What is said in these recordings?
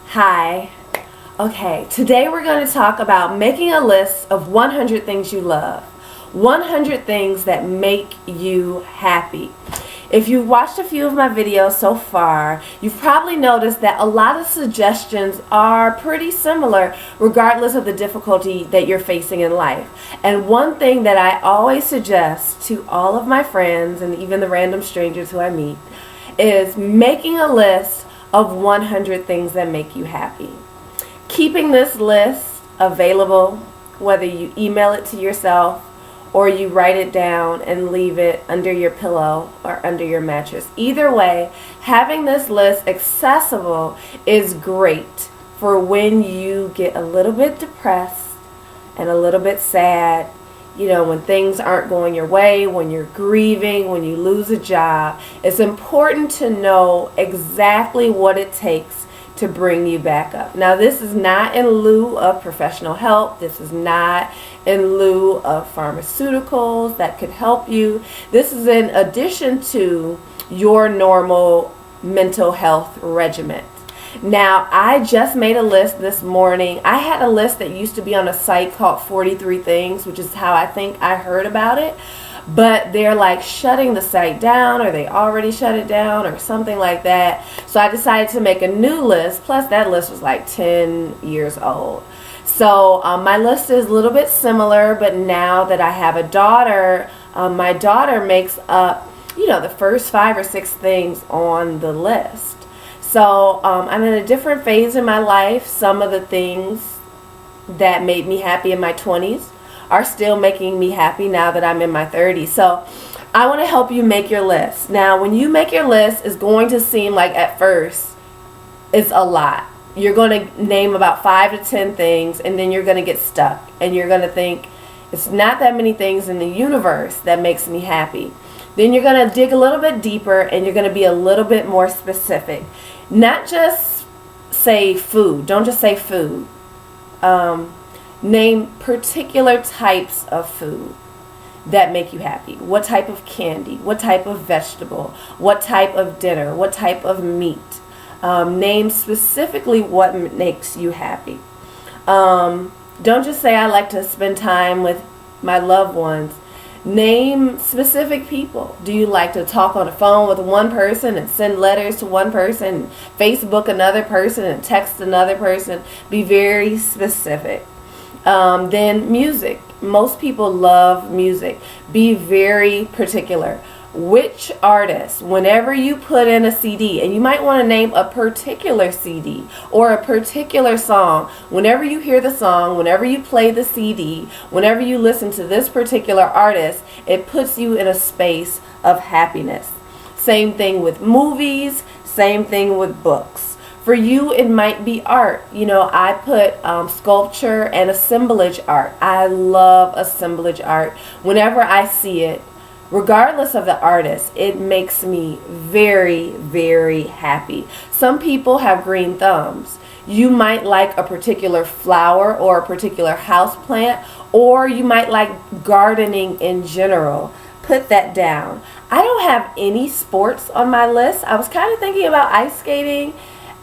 Hi. Okay, today we're going to talk about making a list of 100 things you love. 100 things that make you happy. If you've watched a few of my videos so far, you've probably noticed that a lot of suggestions are pretty similar regardless of the difficulty that you're facing in life. And one thing that I always suggest to all of my friends and even the random strangers who I meet is making a list of 100 things that make you happy. Keeping this list available, whether you email it to yourself or you write it down and leave it under your pillow or under your mattress. Either way, having this list accessible is great for when you get a little bit depressed and a little bit sad, when things aren't going your way, when you're grieving, when you lose a job. It's important to know exactly what it takes to bring you back up. Now, this is not in lieu of professional help. This is not in lieu of pharmaceuticals that could help you. This is in addition to your normal mental health regimen. Now, I just made a list this morning. I had a list that used to be on a site called 43 Things, which is how I think I heard about it. But they're like shutting the site down, or they already shut it down, or something like that. So I decided to make a new list. Plus, that list was like 10 years old. So my list is a little bit similar, but now that I have a daughter, my daughter makes up, the first 5 or 6 things on the list. So I'm in a different phase in my life. Some of the things that made me happy in my 20s are still making me happy now that I'm in my 30s. So I want to help you make your list. Now, when you make your list, it's going to seem like at first it's a lot. You're going to name about 5 to 10 things, and then you're going to get stuck. And you're going to think, it's not that many things in the universe that makes me happy. Then you're going to dig a little bit deeper, and you're going to be a little bit more specific. Not just say food. Don't just say food. Name particular types of food that make you happy. What type of candy? What type of vegetable? What type of dinner? What type of meat? Name specifically what makes you happy. Don't just say, I like to spend time with my loved ones. Name specific people. Do you like to talk on the phone with one person and send letters to one person, Facebook another person, and text another person? Be very specific. Then music. Most people love music. Be very particular. Which artist, whenever you put in a CD, and you might want to name a particular CD or a particular song, whenever you hear the song, whenever you play the CD, whenever you listen to this particular artist, it puts you in a space of happiness. Same thing with movies, same thing with books. For you, it might be art. I put sculpture and assemblage art. I love assemblage art. Whenever I see it, regardless of the artist, it makes me very, very happy. Some people have green thumbs. You might like a particular flower or a particular house plant, or you might like gardening in general. Put that down. I don't have any sports on my list. I was kind of thinking about ice skating,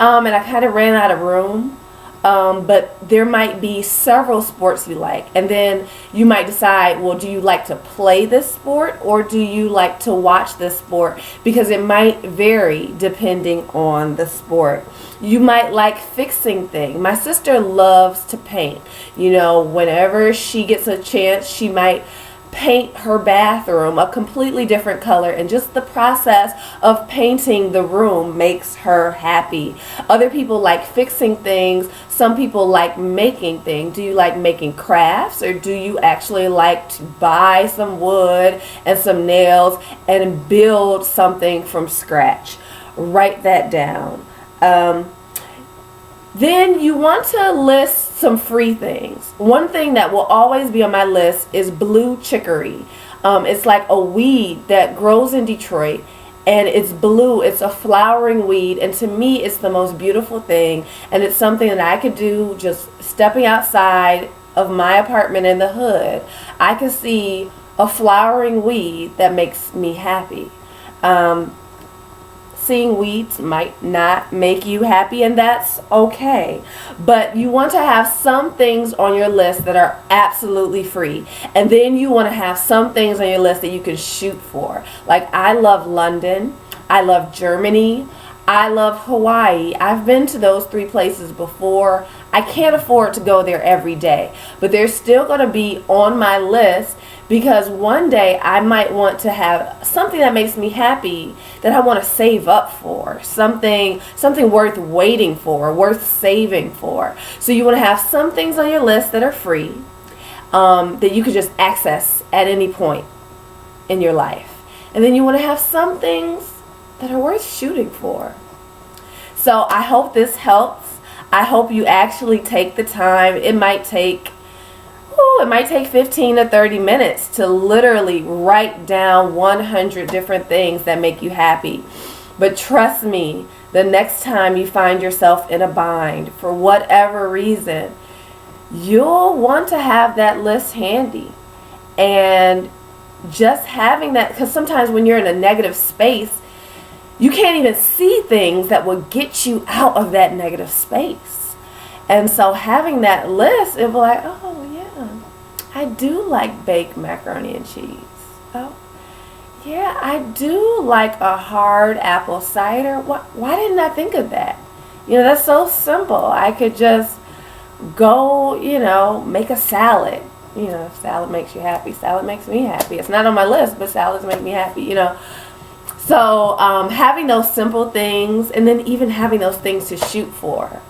and I kind of ran out of room. But there might be several sports you like, and then you might decide, well, do you like to play this sport or do you like to watch this sport? Because it might vary depending on the sport. You might like fixing things. My sister loves to paint. Whenever she gets a chance, she might paint her bathroom a completely different color, and just the process of painting the room makes her happy. Other people like fixing things. Some people like making things. Do you like making crafts, or do you actually like to buy some wood and some nails and build something from scratch? Write that down. Then you want to list some free things. One thing that will always be on my list is blue chicory. It's like a weed that grows in Detroit, and it's blue. It's a flowering weed, and to me it's the most beautiful thing, and it's something that I could do just stepping outside of my apartment in the hood. I can see a flowering weed that makes me happy. seeing weeds might not make you happy, and that's okay. But you want to have some things on your list that are absolutely free. And then you want to have some things on your list that you can shoot for. Like, I love London. I love Germany. I love Hawaii. I've been to those 3 places before. I can't afford to go there every day, but they're still going to be on my list, because one day I might want to have something that makes me happy that I want to save up for, something worth waiting for, worth saving for. So you want to have some things on your list that are free, that you can just access at any point in your life. And then you want to have some things that are worth shooting for. So I hope this helps. I hope you actually take the time. It might take 15 to 30 minutes to literally write down 100 different things that make you happy. But trust me, the next time you find yourself in a bind for whatever reason, you'll want to have that list handy. And just having that, because sometimes when you're in a negative space, you can't even see things that will get you out of that negative space. And so having that list, it'll be like, oh yeah, I do like baked macaroni and cheese. Oh yeah, I do like a hard apple cider. Why didn't I think of that? That's so simple. I could just go, make a salad. If salad makes you happy, salad makes me happy. It's not on my list, but salads make me happy, So having those simple things, and then even having those things to shoot for.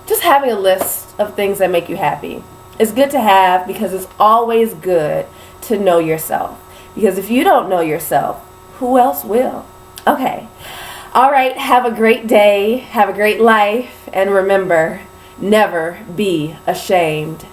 Just having a list of things that make you happy. It's good to have, because it's always good to know yourself. Because if you don't know yourself, who else will? Okay. All right. Have a great day. Have a great life. And remember, never be ashamed